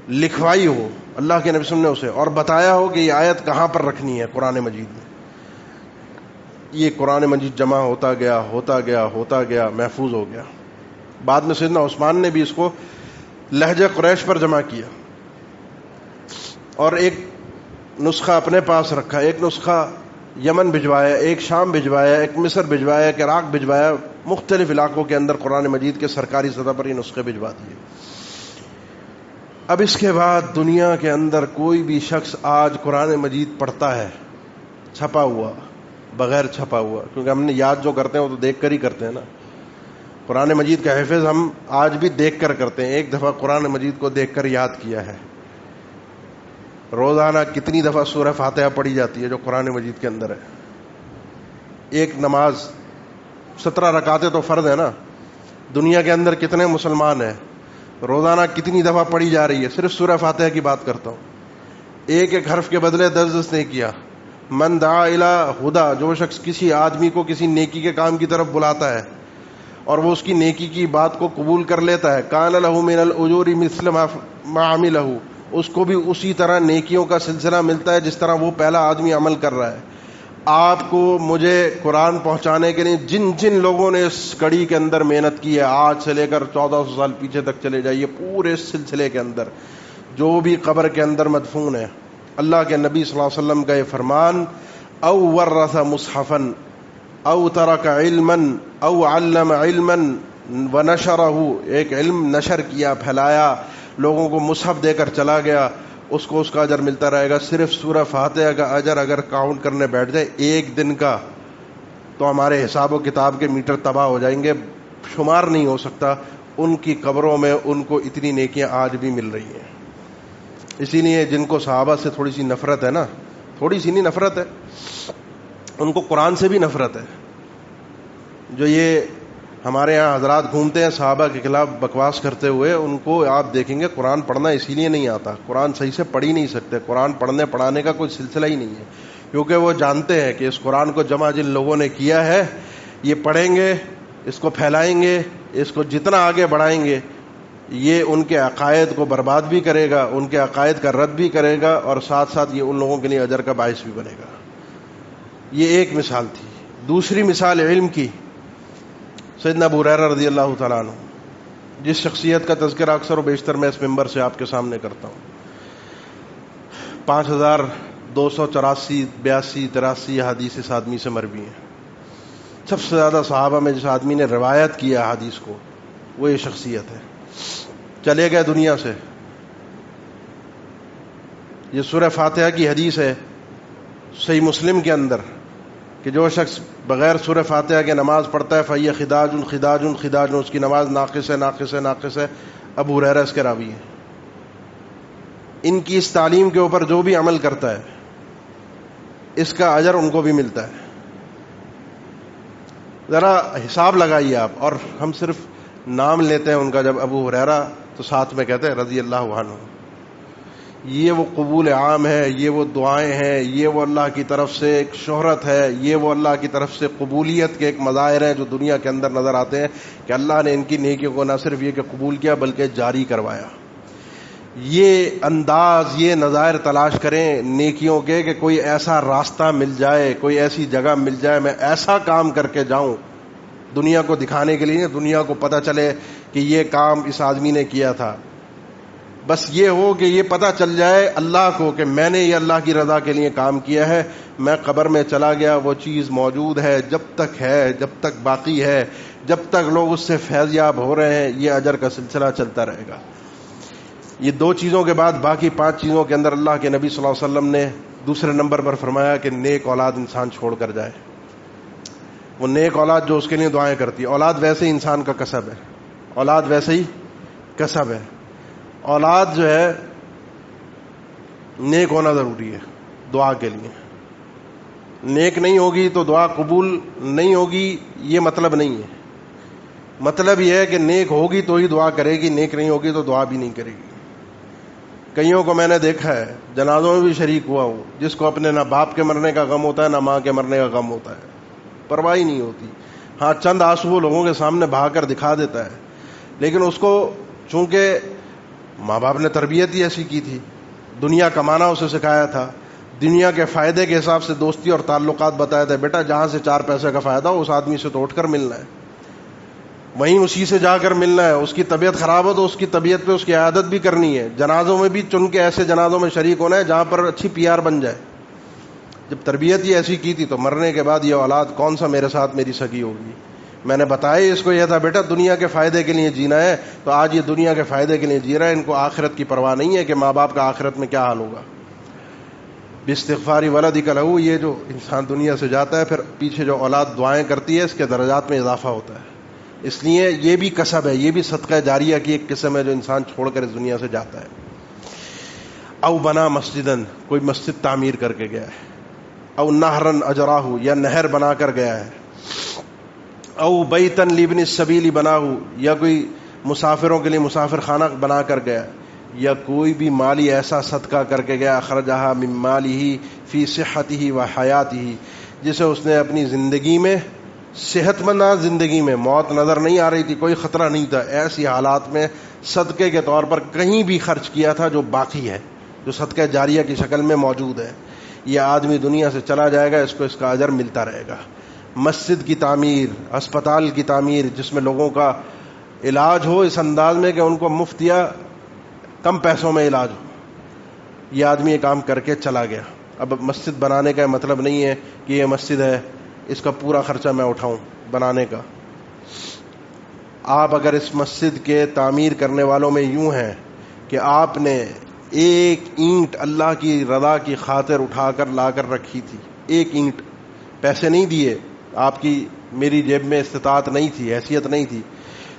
A: لکھوائی ہو اللہ کے نبی صلی اللہ علیہ وسلم نے اسے، اور بتایا ہو کہ یہ آیت کہاں پر رکھنی ہے قرآن مجید میں. 2 صحابیوں سے لیا. 2 صحابیوں سے لیا، اور ایک ایک آیت کو 2 ہم نے لیا، اور خود بھی حافظ تھے، دونوں حافظ تھے، لیکن آیت ایسے ملے کہ اس نے ڈائریکٹ نبی صلی اللہ علیہ وسلم سے سنی ہو، لکھوائی ہو اللہ کے نبی صلی اللہ علیہ وسلم نے اسے، اور بتایا ہو کہ یہ آیت کہاں پر رکھنی ہے قرآن مجید میں. یہ قرآن مجید جمع ہوتا گیا محفوظ ہو گیا. بعد میں سیدنا عثمان نے بھی اس کو لہجہ قریش پر جمع کیا اور ایک نسخہ اپنے پاس رکھا, ایک نسخہ یمن بھجوایا, ایک شام بھجوایا, ایک مصر بھجوایا, ایک عراق بھجوایا. مختلف علاقوں کے اندر قرآن مجید کے سرکاری سطح پر یہ نسخے بھجوا دیے. اب اس کے بعد دنیا کے اندر کوئی بھی شخص آج قرآن مجید پڑھتا ہے چھپا ہوا, بغیر چھپا ہوا, کیونکہ ہم نے یاد جو کرتے ہیں وہ تو دیکھ کر ہی کرتے ہیں نا. قرآن مجید کا حفظ ہم آج بھی دیکھ کر کرتے ہیں. ایک دفعہ قرآن مجید کو دیکھ کر یاد کیا ہے. روزانہ کتنی دفعہ سورہ فاتحہ پڑھی جاتی ہے جو قرآن مجید کے اندر ہے. ایک نماز 17 رکعتیں تو فرض ہے نا. دنیا کے اندر کتنے مسلمان ہیں, روزانہ کتنی دفعہ پڑھی جا رہی ہے. صرف سورہ فاتحہ کی بات کرتا ہوں. ایک ایک حرف کے بدلے 10 نے کیا. من دعا الی ہدی, جو شخص کسی آدمی کو کسی نیکی کے کام کی طرف بلاتا ہے اور وہ اس کی نیکی کی بات کو قبول کر لیتا ہے, کان لہ من الاجور مثل ما عملہ, اس کو بھی اسی طرح نیکیوں کا سلسلہ ملتا ہے جس طرح وہ پہلا آدمی عمل کر رہا ہے. آپ کو مجھے قرآن پہنچانے کے لیے جن جن لوگوں نے اس کڑی کے اندر محنت کی ہے, آج سے لے کر 1400 سال پیچھے تک چلے جائیے, پورے سلسلے کے اندر جو بھی قبر کے اندر مدفون ہے, اللہ کے نبی صلی اللہ علیہ وسلم کا یہ فرمان, او ورث مصحفا او ترک علما او علم علما ونشرہ, ایک علم نشر کیا, پھیلایا, لوگوں کو مصحف دے کر چلا گیا, اس کو اس کا اجر ملتا رہے گا. صرف سورہ فاتحہ کا اجر اگر کاؤنٹ کرنے بیٹھ جائے ایک دن کا تو ہمارے حساب و کتاب کے میٹر تباہ ہو جائیں گے, شمار نہیں ہو سکتا. ان کی قبروں میں ان کو اتنی نیکیاں آج بھی مل رہی ہیں. اسی لیے جن کو صحابہ سے تھوڑی سی نفرت ہے نا, تھوڑی سی نہیں نفرت ہے, ان کو قرآن سے بھی نفرت ہے. جو یہ ہمارے یہاں حضرات گھومتے ہیں صحابہ کے خلاف بکواس کرتے ہوئے, ان کو آپ دیکھیں گے قرآن پڑھنا اسی لیے نہیں آتا, قرآن صحیح سے پڑھ ہی نہیں سکتے. قرآن پڑھنے پڑھانے کا کوئی سلسلہ ہی نہیں ہے, کیونکہ وہ جانتے ہیں کہ اس قرآن کو جمع جن لوگوں نے کیا ہے یہ پڑھیں گے, اس کو پھیلائیں گے, اس کو جتنا آگے بڑھائیں گے یہ ان کے عقائد کو برباد بھی کرے گا, ان کے عقائد کا رد بھی کرے گا, اور ساتھ ساتھ یہ ان لوگوں کے لیے اجر کا باعث بھی بنے گا. یہ ایک مثال تھی. دوسری مثال علم کی, سیدنا ابو ہریرہ رضی اللہ تعالیٰ عنہ, جس شخصیت کا تذکرہ اکثر و بیشتر میں اس ممبر سے آپ کے سامنے کرتا ہوں. 5284 82 83 حدیث اس آدمی سے مروی ہیں. سب سے زیادہ صحابہ میں جس آدمی نے روایت کیا حدیث کو وہ یہ شخصیت ہے. چلے گئے دنیا سے. یہ سورہ فاتحہ کی حدیث ہے صحیح مسلم کے اندر کہ جو شخص بغیر سورہ فاتحہ کے نماز پڑھتا ہے فَهِيَ خِدَاجٌ خِدَاجٌ خِدَاجٌ, اس کی نماز ناقص ہے ناقص ہے ناقص ہے. ابو ہریرہ اس کے راوی ہیں. ان کی اس تعلیم کے اوپر جو بھی عمل کرتا ہے اس کا اجر ان کو بھی ملتا ہے. ذرا حساب لگائیے آپ, اور ہم صرف نام لیتے ہیں ان کا. جب ابو ہریرہ تو ساتھ میں کہتے ہیں رضی اللہ عنہ. یہ وہ قبول عام ہے, یہ وہ دعائیں ہیں, یہ وہ اللہ کی طرف سے ایک شہرت ہے, یہ وہ اللہ کی طرف سے قبولیت کے ایک مظاہر ہیں جو دنیا کے اندر نظر آتے ہیں کہ اللہ نے ان کی نیکیوں کو نہ صرف یہ کہ قبول کیا بلکہ جاری کروایا. یہ انداز, یہ نظائر تلاش کریں نیکیوں کے کہ کوئی ایسا راستہ مل جائے, کوئی ایسی جگہ مل جائے, میں ایسا کام کر کے جاؤں دنیا کو دکھانے کے لیے, دنیا کو پتہ چلے کہ یہ کام اس آدمی نے کیا تھا. بس یہ ہو کہ یہ پتہ چل جائے اللہ کو کہ میں نے یہ اللہ کی رضا کے لیے کام کیا ہے. میں قبر میں چلا گیا, وہ چیز موجود ہے, جب تک ہے, جب تک باقی ہے, جب تک لوگ اس سے فیض یاب ہو رہے ہیں, یہ اجر کا سلسلہ چلتا رہے گا. یہ 2 چیزوں کے بعد باقی 5 چیزوں کے اندر اللہ کے نبی صلی اللہ علیہ وسلم نے دوسرے نمبر پر فرمایا کہ نیک اولاد انسان چھوڑ کر جائے. وہ نیک اولاد جو اس کے لیے دعائیں کرتی ہے. اولاد ویسے ہی انسان کا کسب ہے, اولاد ویسے ہی کسب ہے. اولاد جو ہے نیک ہونا ضروری ہے دعا کے لیے. نیک نہیں ہوگی تو دعا قبول نہیں ہوگی, یہ مطلب نہیں ہے. مطلب یہ ہے کہ نیک ہوگی تو ہی دعا کرے گی, نیک نہیں ہوگی تو دعا بھی نہیں کرے گی. کئیوں کو میں نے دیکھا ہے, جنازوں میں بھی شریک ہوا ہوں, جس کو اپنے نہ باپ کے مرنے کا غم ہوتا ہے نہ ماں کے مرنے کا غم ہوتا ہے, پرواہ ہی نہیں ہوتی. ہاں چند آنسو لوگوں کے سامنے بہا کر دکھا دیتا ہے, لیکن اس کو چونکہ ماں باپ نے تربیت ہی ایسی کی تھی, دنیا کمانا اسے سکھایا تھا, دنیا کے فائدے کے حساب سے دوستی اور تعلقات بتایا تھا، بیٹا جہاں سے 4 پیسے کا فائدہ ہو اس آدمی سے تو اٹھ کر ملنا ہے، وہیں اسی سے جا کر ملنا ہے، اس کی طبیعت خراب ہو تو اس کی طبیعت پہ اس کی عیادت بھی کرنی ہے، جنازوں میں بھی چن کے ایسے جنازوں میں شریک ہونا ہے جہاں پر اچھی PR بن جائے۔ جب تربیت ہی ایسی کی تھی تو مرنے کے بعد یہ اولاد کون سا میرے ساتھ میری سگی ہوگی؟ میں نے بتایا اس کو یہ تھا، بیٹا دنیا کے فائدے کے لیے جینا ہے، تو آج یہ دنیا کے فائدے کے لیے جی رہا ہے، ان کو آخرت کی پرواہ نہیں ہے کہ ماں باپ کا آخرت میں کیا حال ہوگا۔ باستغفار ولدک لہ، یہ جو انسان دنیا سے جاتا ہے پھر پیچھے جو اولاد دعائیں کرتی ہے اس کے درجات میں اضافہ ہوتا ہے، اس لیے یہ بھی کسب ہے، یہ بھی صدقہ جاریہ کی ایک قسم ہے جو انسان چھوڑ کر اس دنیا سے جاتا ہے۔ او بنا مسجدن، کوئی مسجد تعمیر کر کے گیا ہے، او نہرن اجراہ، یا نہر بنا کر گیا ہے، او بیتن لابن السبیل بناہ، یا کوئی مسافروں کے لیے مسافر خانہ بنا کر گیا، یا کوئی بھی مالی ایسا صدقہ کر کے گیا اخرجہ من مالہ فی صحتہ و حیاتہ، جسے اس نے اپنی زندگی میں، صحت مند زندگی میں، موت نظر نہیں آ رہی تھی، کوئی خطرہ نہیں تھا، ایسی حالات میں صدقے کے طور پر کہیں بھی خرچ کیا تھا جو باقی ہے، جو صدقہ جاریہ کی شکل میں موجود ہے۔ یہ آدمی دنیا سے چلا جائے گا، اس کو اس کا اجر ملتا رہے گا۔ مسجد کی تعمیر، اسپتال کی تعمیر جس میں لوگوں کا علاج ہو اس انداز میں کہ ان کو مفت یا کم پیسوں میں علاج ہو، یہ آدمی یہ کام کر کے چلا گیا۔ اب مسجد بنانے کا مطلب نہیں ہے کہ یہ مسجد ہے اس کا پورا خرچہ میں اٹھاؤں بنانے کا۔ آپ اگر اس مسجد کے تعمیر کرنے والوں میں یوں ہیں کہ آپ نے ایک اینٹ اللہ کی رضا کی خاطر اٹھا کر لا کر رکھی تھی، ایک اینٹ، پیسے نہیں دیے، آپ کی میری جیب میں استطاعت نہیں تھی، حیثیت نہیں تھی،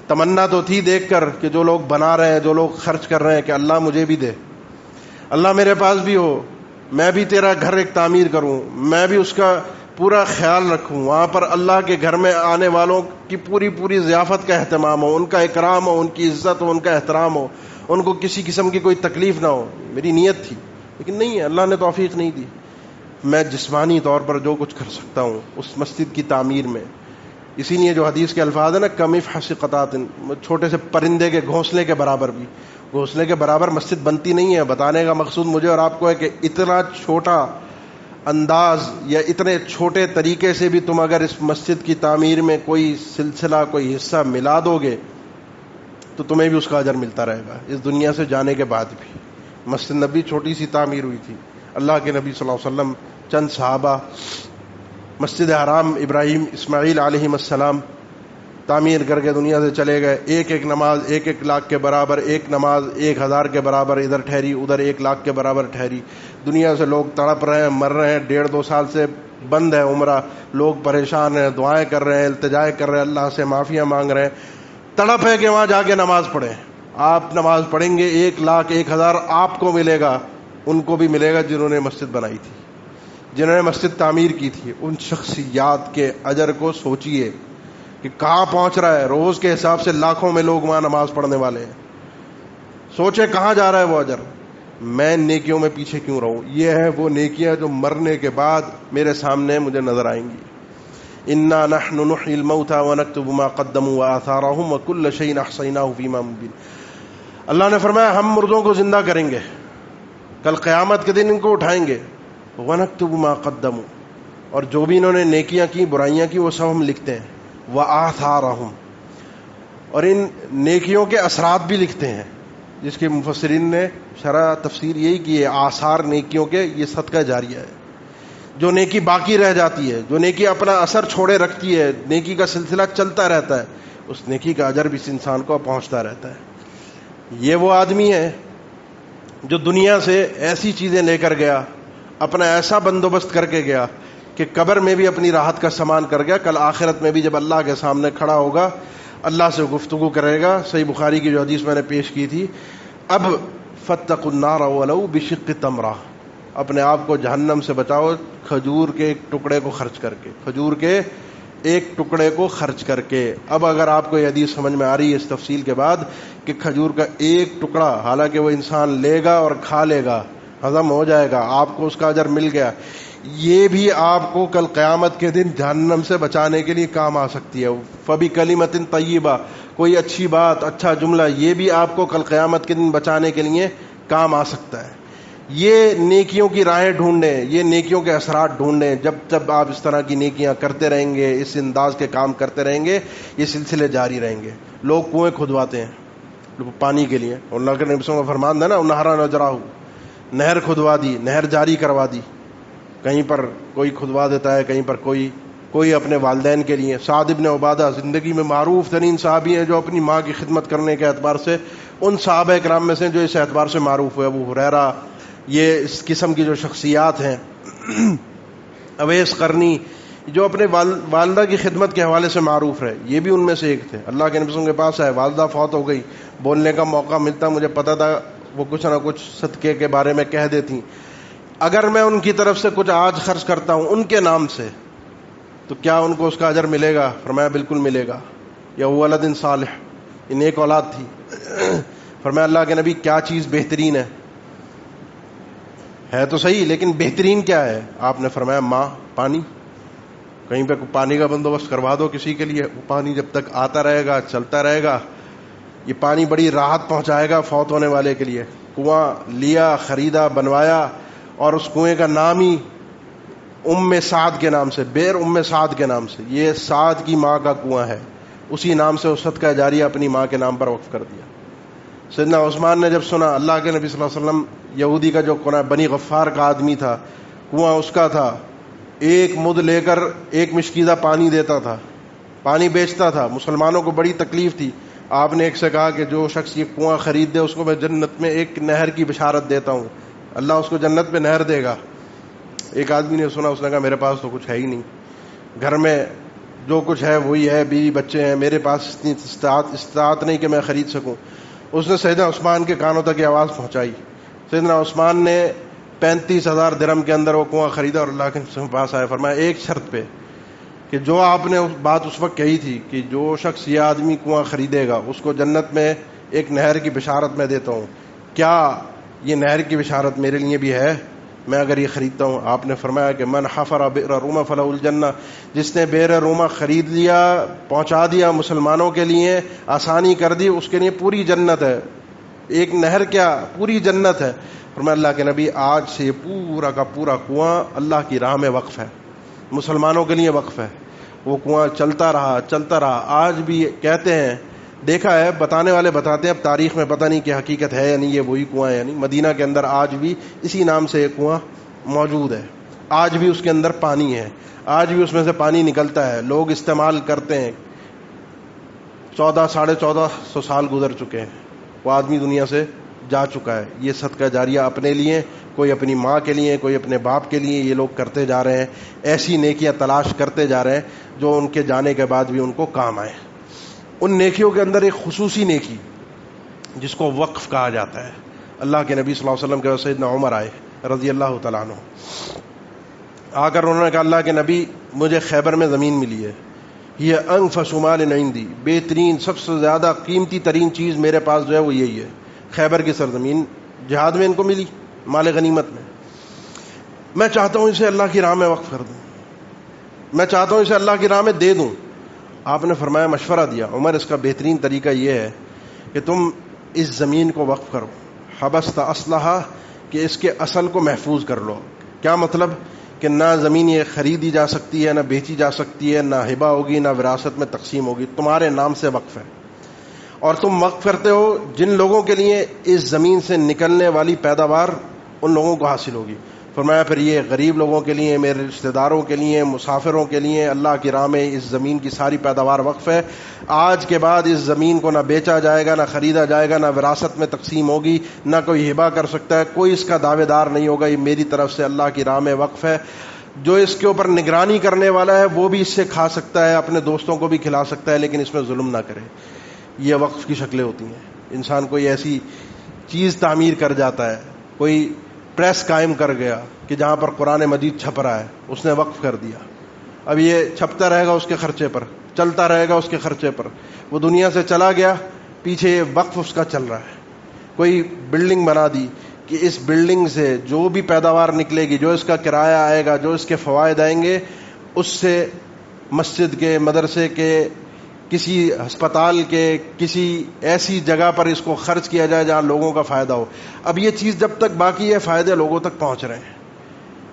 A: تمنا تو تھی دیکھ کر کہ جو لوگ بنا رہے ہیں، جو لوگ خرچ کر رہے ہیں، کہ اللہ مجھے بھی دے، اللہ میرے پاس بھی ہو، میں بھی تیرا گھر ایک تعمیر کروں، میں بھی اس کا پورا خیال رکھوں، وہاں پر اللہ کے گھر میں آنے والوں کی پوری ضیافت کا اہتمام ہو، ان کا اکرام ہو، ان کی عزت ہو، ان کا احترام ہو، ان کو کسی قسم کی کوئی تکلیف نہ ہو۔ میری نیت تھی، لیکن نہیں ہے، اللہ نے توفیق نہیں دی۔ میں جسمانی طور پر جو کچھ کر سکتا ہوں اس مسجد کی تعمیر میں، اسی لیے جو حدیث کے الفاظ ہیں نا، کم افحص قطعۃ، چھوٹے سے پرندے کے گھونسلے کے برابر بھی، گھونسلے کے برابر مسجد بنتی نہیں ہے۔ بتانے کا مقصود مجھے اور آپ کو ہے کہ اتنا چھوٹا انداز یا اتنے چھوٹے طریقے سے بھی تم اگر اس مسجد کی تعمیر میں کوئی سلسلہ، کوئی حصہ ملا دو گے تو تمہیں بھی اس کا اجر ملتا رہے گا اس دنیا سے جانے کے بعد بھی۔ مسجد نبی چھوٹی سی تعمیر ہوئی تھی، اللہ کے نبی صلی اللہ علیہ وسلم، چند صحابہ، مسجد حرام ابراہیم اسماعیل علیہ السلام تعمیر کر کے دنیا سے چلے گئے۔ ایک نماز 1 لاکھ کے برابر، ایک نماز 1000 کے برابر، ادھر ٹھہری ادھر 1 لاکھ کے برابر ٹھہری۔ دنیا سے لوگ تڑپ رہے ہیں، مر رہے ہیں، 1.5-2 سال سے بند ہے عمرہ، لوگ پریشان ہیں، دعائیں کر رہے ہیں، التجائیں کر رہے ہیں، اللہ سے معافیاں مانگ رہے ہیں، تڑپ ہے کہ وہاں جا کے نماز پڑھیں۔ آپ نماز پڑھیں گے 1 لاکھ 1000 آپ کو ملے گا، ان کو بھی ملے گا جنہوں نے مسجد بنائی تھی، جنہوں نے مسجد تعمیر کی تھی۔ ان شخصیات کے اجر کو سوچئے کہ کہاں پہنچ رہا ہے، روز کے حساب سے لاکھوں میں لوگ وہاں نماز پڑھنے والے ہیں، سوچے کہاں جا رہا ہے وہ اجر۔ میں نیکیوں میں پیچھے کیوں رہوں؟ یہ ہے وہ نیکیاں جو مرنے کے بعد میرے سامنے مجھے نظر آئیں گی۔ انا نحن نحیی الموتى ونکتب ما قدموا وآثارهم وكل شيء احصیناه فی امام مبین۔ اللہ نے فرمایا ہم مردوں کو زندہ کریں گے، کل قیامت کے دن ان کو اٹھائیں گے، ونکتب ما قدموا، اور جو بھی انہوں نے نیکیاں کی برائیاں کی وہ سب ہم لکھتے ہیں، وآثارهم، اور ان نیکیوں کے اثرات بھی لکھتے ہیں، جس کے مفسرین نے شرح تفسیر یہی کی ہے، آثار نیکیوں کے یہ صدقہ جاریہ ہے۔ جو نیکی باقی رہ جاتی ہے، جو نیکی اپنا اثر چھوڑے رکھتی ہے، نیکی کا سلسلہ چلتا رہتا ہے، اس نیکی کا اجر بھی اس انسان کو پہنچتا رہتا ہے۔ یہ وہ آدمی ہے جو دنیا سے ایسی چیزیں لے کر گیا، اپنا ایسا بندوبست کر کے گیا کہ قبر میں بھی اپنی راحت کا سامان کر گیا، کل آخرت میں بھی جب اللہ کے سامنے کھڑا ہوگا اللہ سے گفتگو کرے گا۔ صحیح بخاری کی جو حدیث میں نے پیش کی تھی، اب فاتقوا النار ولو بشق تمرہ، اپنے آپ کو جہنم سے بچاؤ کھجور کے ایک ٹکڑے کو خرچ کر کے، کھجور کے ایک ٹکڑے کو خرچ کر کے۔ اب اگر آپ کو یہ حدیث سمجھ میں آ رہی ہے اس تفصیل کے بعد کہ کھجور کا ایک ٹکڑا، حالانکہ وہ انسان لے گا اور کھا لے گا، ہضم ہو جائے گا، آپ کو اس کا اجر مل گیا، یہ بھی آپ کو کل قیامت کے دن جہنم سے بچانے کے لیے کام آ سکتی ہے۔ فبکلمۃ طیبہ، کوئی اچھی بات، اچھا جملہ، یہ بھی آپ کو کل قیامت کے دن بچانے کے لیے کام آ سکتا ہے۔ یہ نیکیوں کی راہیں ڈھونڈیں، یہ نیکیوں کے اثرات ڈھونڈیں. جب آپ اس طرح کی نیکیاں کرتے رہیں گے، اس انداز کے کام کرتے رہیں گے، یہ سلسلے جاری رہیں گے. لوگ کنویں کھدواتے ہیں پانی کے لیے، اور اللہ کے نبی صلی اللہ علیہ وسلم کا فرمان ہے نا، نہرا نجراہ، نہر کھدوا دی، نہر جاری کروا دی. کہیں پر کوئی کھدوا دیتا ہے، کہیں پر کوئی اپنے والدین کے لیے. سعد ابن عبادہ زندگی میں معروف ترین صحابی ہیں جو اپنی ماں کی خدمت کرنے کے اعتبار سے ان صحابہ کرام میں سے جو اس اعتبار سے معروف ہوئے. ابو ہریرہ، یہ اس قسم کی جو شخصیات ہیں، اویس قرنی جو اپنے والدہ کی خدمت کے حوالے سے معروف رہے، یہ بھی ان میں سے ایک تھے. اللہ کے نبی کے پاس آئے، والدہ فوت ہو گئی، بولنے کا موقع ملتا، مجھے پتا تھا وہ کچھ نہ کچھ صدقے کے بارے میں کہہ دیتی. اگر میں ان کی طرف سے کچھ آج خرچ کرتا ہوں ان کے نام سے تو کیا ان کو اس کا اجر ملے گا؟ فرمایا بالکل ملے گا. یا ولد صالح، یہ نیک اولاد تھی. فرمایا اللہ کے نبی کیا چیز بہترین ہے تو صحیح، لیکن بہترین کیا ہے؟ آپ نے فرمایا ماں، پانی. کہیں پہ پانی کا بندوبست کروا دو کسی کے لیے، وہ پانی جب تک آتا رہے گا، چلتا رہے گا، یہ پانی بڑی راحت پہنچائے گا فوت ہونے والے کے لیے. کنواں لیا، خریدا، بنوایا، اور اس کنویں کا نام ہی ام سعد کے نام سے، بیر ام سعد کے نام سے، یہ سعد کی ماں کا کنواں ہے، اسی نام سے اس صدقہ جاریہ اپنی ماں کے نام پر وقف کر دیا. سیدنا عثمان نے جب سنا اللہ کے نبی صلی اللہ علیہ وسلم، یہودی کا جو کنواں، بنی غفار کا آدمی تھا، کنواں اس کا تھا، ایک مد لے کر ایک مشکیزہ پانی دیتا تھا، پانی بیچتا تھا، مسلمانوں کو بڑی تکلیف تھی. آپ نے ایک سے کہا کہ جو شخص یہ کنواں خرید دے اس کو میں جنت میں ایک نہر کی بشارت دیتا ہوں، اللہ اس کو جنت میں نہر دے گا. ایک آدمی نے سنا، اس نے کہا میرے پاس تو کچھ ہے ہی نہیں، گھر میں جو کچھ ہے وہی ہے، بیوی بچے ہیں، میرے پاس اتنی استطاعت نہیں کہ میں خرید سکوں. اس نے سیدنا عثمان کے کانوں تک یہ آواز پہنچائی. سیدنا عثمان نے 35,000 درہم کے اندر وہ کنواں خریدا اور اللہ کے پاس آئے. فرمایا ایک شرط پہ کہ جو آپ نے بات اس وقت کہی تھی کہ جو شخص یہ آدمی کنواں خریدے گا اس کو جنت میں ایک نہر کی بشارت میں دیتا ہوں، کیا یہ نہر کی بشارت میرے لیے بھی ہے میں اگر یہ خریدتا ہوں؟ آپ نے فرمایا کہ من حفر بئر روما فلہ الجنہ، جس نے بئر روما خرید لیا، پہنچا دیا مسلمانوں کے لیے، آسانی کر دی، اس کے لیے پوری جنت ہے. ایک نہر کیا، پوری جنت ہے. فرمایا اللہ کے نبی آج سے یہ پورا کا پورا کنواں اللہ کی راہ میں وقف ہے، مسلمانوں کے لیے وقف ہے. وہ کنواں چلتا رہا. آج بھی کہتے ہیں، دیکھا ہے، بتانے والے بتاتے ہیں، اب تاریخ میں پتہ نہیں کہ حقیقت ہے یا نہیں، یہ وہی کنواں ہے یا نہیں. مدینہ کے اندر آج بھی اسی نام سے ایک کنواں موجود ہے، آج بھی اس کے اندر پانی ہے، آج بھی اس میں سے پانی نکلتا ہے، لوگ استعمال کرتے ہیں. 1400-1450 سال گزر چکے ہیں، وہ آدمی دنیا سے جا چکا ہے. یہ صدقہ جاریہ اپنے لیے، کوئی اپنی ماں کے لیے، کوئی اپنے باپ کے لیے، یہ لوگ کرتے جا رہے ہیں. ایسی نیکیاں تلاش کرتے جا رہے ہیں جو ان کے جانے کے بعد بھی ان کو کام آئے. ان نیکیوں کے اندر ایک خصوصی نیکی جس کو وقف کہا جاتا ہے. اللہ کے نبی صلی اللہ علیہ وسلم کے سیدنا عمر آئے رضی اللہ تعالیٰ عنہ، آ کر انہوں نے کہا اللہ کے نبی مجھے خیبر میں زمین ملی ہے، یہ انفس مال عندی، بہترین سب سے زیادہ قیمتی ترین چیز میرے پاس جو ہے وہ یہی ہے. خیبر کی سرزمین جہاد میں ان کو ملی، مال غنیمت میں. میں چاہتا ہوں اسے اللہ کی راہ میں وقف کر دوں، میں چاہتا ہوں اسے اللہ کی راہ میں دے دوں. آپ نے فرمایا، مشورہ دیا، عمر اس کا بہترین طریقہ یہ ہے کہ تم اس زمین کو وقف کرو، حبست اصلہا، کہ اس کے اصل کو محفوظ کر لو. کیا مطلب؟ کہ نہ زمین یہ خریدی جا سکتی ہے، نہ بیچی جا سکتی ہے، نہ ہبہ ہوگی، نہ وراثت میں تقسیم ہوگی، تمہارے نام سے وقف ہے. اور تم وقف کرتے ہو جن لوگوں کے لیے اس زمین سے نکلنے والی پیداوار ان لوگوں کو حاصل ہوگی. فرمایا پھر یہ غریب لوگوں کے لیے، میرے رشتہ داروں کے لیے، مسافروں کے لیے اللہ کی راہ میں اس زمین کی ساری پیداوار وقف ہے. آج کے بعد اس زمین کو نہ بیچا جائے گا، نہ خریدا جائے گا، نہ وراثت میں تقسیم ہوگی، نہ کوئی ہبہ کر سکتا ہے، کوئی اس کا دعوے دار نہیں ہوگا. یہ میری طرف سے اللہ کی راہ میں وقف ہے. جو اس کے اوپر نگرانی کرنے والا ہے وہ بھی اس سے کھا سکتا ہے، اپنے دوستوں کو بھی کھلا سکتا ہے، لیکن اس میں ظلم نہ کرے. یہ وقف کی شکلیں ہوتی ہیں. انسان کوئی ایسی چیز تعمیر کر جاتا ہے، کوئی پریس قائم کر گیا کہ جہاں پر قرآن مجید چھپ رہا ہے، اس نے وقف کر دیا. اب یہ چھپتا رہے گا اس کے خرچے پر، چلتا رہے گا اس کے خرچے پر. وہ دنیا سے چلا گیا، پیچھے یہ وقف اس کا چل رہا ہے. کوئی بلڈنگ بنا دی کہ اس بلڈنگ سے جو بھی پیداوار نکلے گی، جو اس کا کرایہ آئے گا، جو اس کے فوائد آئیں گے، اس سے مسجد کے، مدرسے کے کسی ہسپتال کے کسی ایسی جگہ پر اس کو خرچ کیا جائے جہاں لوگوں کا فائدہ ہو. اب یہ چیز جب تک باقی ہے فائدے لوگوں تک پہنچ رہے ہیں.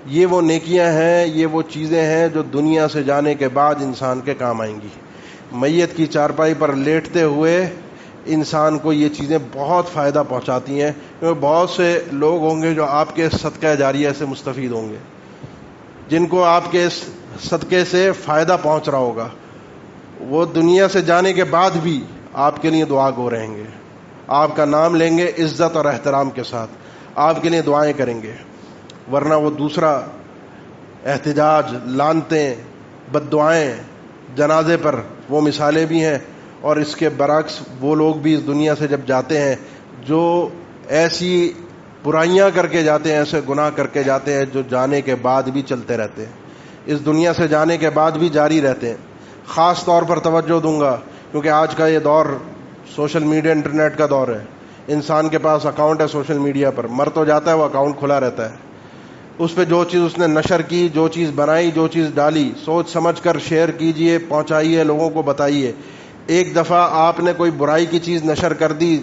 A: یہ وہ نیکیاں ہیں, یہ وہ چیزیں ہیں جو دنیا سے جانے کے بعد انسان کے کام آئیں گی. میت کی چارپائی پر لیٹتے ہوئے انسان کو یہ چیزیں بہت فائدہ پہنچاتی ہیں, کیونکہ بہت سے لوگ ہوں گے جو آپ کے صدقہ جاریہ سے مستفید ہوں گے, جن کو آپ کے صدقے سے فائدہ پہنچ رہا ہوگا. وہ دنیا سے جانے کے بعد بھی آپ کے لیے دعا گو رہیں گے, آپ کا نام لیں گے عزت اور احترام کے ساتھ, آپ کے لیے دعائیں کریں گے. ورنہ وہ دوسرا احتجاج, لعنتیں, بد دعائیں جنازے پر, وہ مثالیں بھی ہیں. اور اس کے برعکس وہ لوگ بھی اس دنیا سے جب جاتے ہیں جو ایسی برائیاں کر کے جاتے ہیں, ایسے گناہ کر کے جاتے ہیں جو جانے کے بعد بھی چلتے رہتے ہیں, اس دنیا سے جانے کے بعد بھی جاری رہتے ہیں. خاص طور پر توجہ دوں گا کیونکہ آج کا یہ دور سوشل میڈیا انٹرنیٹ کا دور ہے. انسان کے پاس اکاؤنٹ ہے سوشل میڈیا پر, مر تو جاتا ہے وہ اکاؤنٹ کھلا رہتا ہے. اس پہ جو چیز اس نے نشر کی, جو چیز بنائی, جو چیز ڈالی, سوچ سمجھ کر شیئر کیجئے, پہنچائیے, لوگوں کو بتائیے. ایک دفعہ آپ نے کوئی برائی کی چیز نشر کر دی,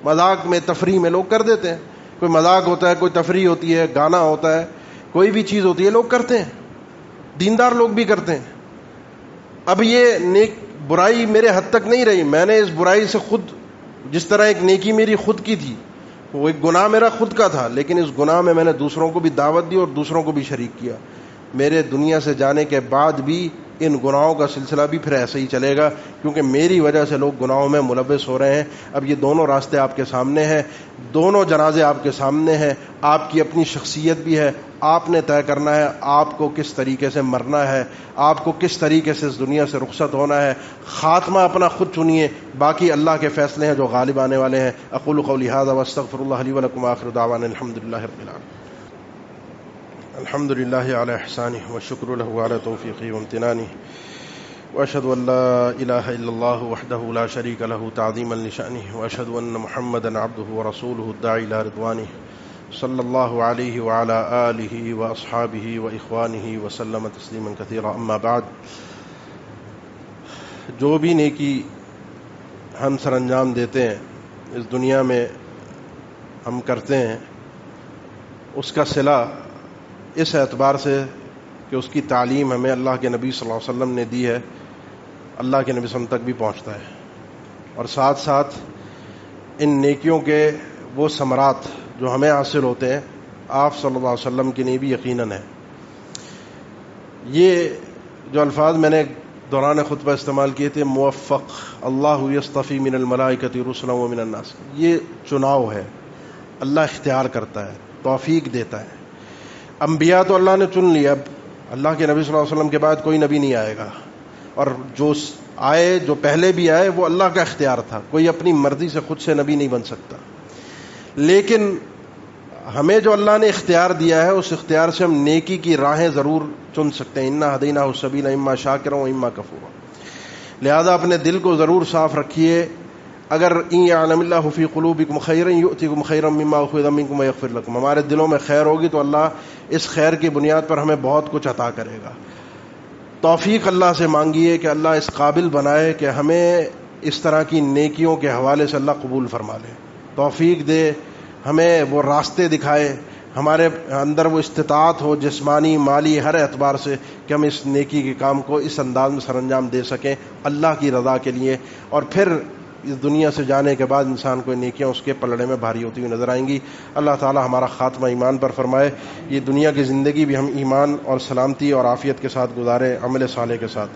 A: مذاق میں تفریح میں لوگ کر دیتے ہیں, کوئی مذاق ہوتا ہے, کوئی تفریح ہوتی ہے, گانا ہوتا ہے, کوئی بھی چیز ہوتی ہے, لوگ کرتے ہیں, دیندار لوگ بھی کرتے ہیں. اب یہ نیک برائی میرے حد تک نہیں رہی, میں نے اس برائی سے خود, جس طرح ایک نیکی میری خود کی تھی, وہ ایک گناہ میرا خود کا تھا, لیکن اس گناہ میں نے دوسروں کو بھی دعوت دی اور دوسروں کو بھی شریک کیا. میرے دنیا سے جانے کے بعد بھی ان گناہوں کا سلسلہ بھی پھر ایسے ہی چلے گا, کیونکہ میری وجہ سے لوگ گناہوں میں ملوث ہو رہے ہیں. اب یہ دونوں راستے آپ کے سامنے ہیں, دونوں جنازے آپ کے سامنے ہیں. آپ کی اپنی شخصیت بھی ہے, آپ نے طے کرنا ہے آپ کو کس طریقے سے مرنا ہے, آپ کو کس طریقے سے اس دنیا سے رخصت ہونا ہے. خاتمہ اپنا خود چنیے, باقی اللہ کے فیصلے ہیں جو غالب آنے والے ہیں. اقول قولی ھذا واستغفر اللہ لی ولکم آخر دعوانا الحمد للہ رب العالمین. الحمد للہ علی احسانہ والشکر له علی توفیقہ وامتنانہ واشهد ان لا الہ الا اللہ وحدہ لا شریک له تعظیما لشأنہ واشهد ان محمدا عبدہ ورسولہ الداعی الی رضوانہ صلی اللہ علیہ وعلی آلہ واصحابہ واخوانہ وسلم تسلیما کثیرا. اما بعد, جو بھی نیکی ہم سر انجام دیتے ہیں اس دنیا میں ہم کرتے ہیں, اس کا صلہ اس اعتبار سے کہ اس کی تعلیم ہمیں اللہ کے نبی صلی اللہ علیہ وسلم نے دی ہے, اللہ کے نبی صلی اللہ علیہ وسلم تک بھی پہنچتا ہے. اور ساتھ ساتھ ان نیکیوں کے وہ ثمرات جو ہمیں حاصل ہوتے ہیں آپ صلی اللہ علیہ وسلم کے لیے بھی یقیناً ہے. یہ جو الفاظ میں نے دوران خطبہ استعمال کیے تھے, موفق, اللہ یصطفی من الملائکۃ رسلا ومن الناس, یہ چناؤ ہے, اللہ اختیار کرتا ہے, توفیق دیتا ہے. انبیاء تو اللہ نے چن لیا, اب اللہ کے نبی صلی اللہ علیہ وسلم کے بعد کوئی نبی نہیں آئے گا, اور جو آئے, جو پہلے بھی آئے, وہ اللہ کا اختیار تھا. کوئی اپنی مرضی سے خود سے نبی نہیں بن سکتا. لیکن ہمیں جو اللہ نے اختیار دیا ہے اس اختیار سے ہم نیکی کی راہیں ضرور چن سکتے ہیں. انا ہدیناہ السبیل اما شاکرا و اما کفورا. لہذا اپنے دل کو ضرور صاف رکھیے. اگر ان یعلم اللہ فی قلوبکم خیرا یؤتکم خیرا مما اخذ منکم ویغفر لکم, ہمارے دلوں میں خیر ہوگی تو اللہ اس خیر کی بنیاد پر ہمیں بہت کچھ عطا کرے گا. توفیق اللہ سے مانگیے کہ اللہ اس قابل بنائے کہ ہمیں اس طرح کی نیکیوں کے حوالے سے اللہ قبول فرما لے, توفیق دے, ہمیں وہ راستے دکھائے, ہمارے اندر وہ استطاعت ہو جسمانی مالی ہر اعتبار سے کہ ہم اس نیکی کے کام کو اس انداز میں سر انجام دے سکیں اللہ کی رضا کے لیے. اور پھر اس دنیا سے جانے کے بعد انسان کو نیکیاں اس کے پلڑے میں بھاری ہوتی ہوئی نظر آئیں گی. اللہ تعالی ہمارا خاتمہ ایمان پر فرمائے, یہ دنیا کی زندگی بھی ہم ایمان اور سلامتی اور عافیت کے ساتھ گزاریں, عمل صالح کے ساتھ.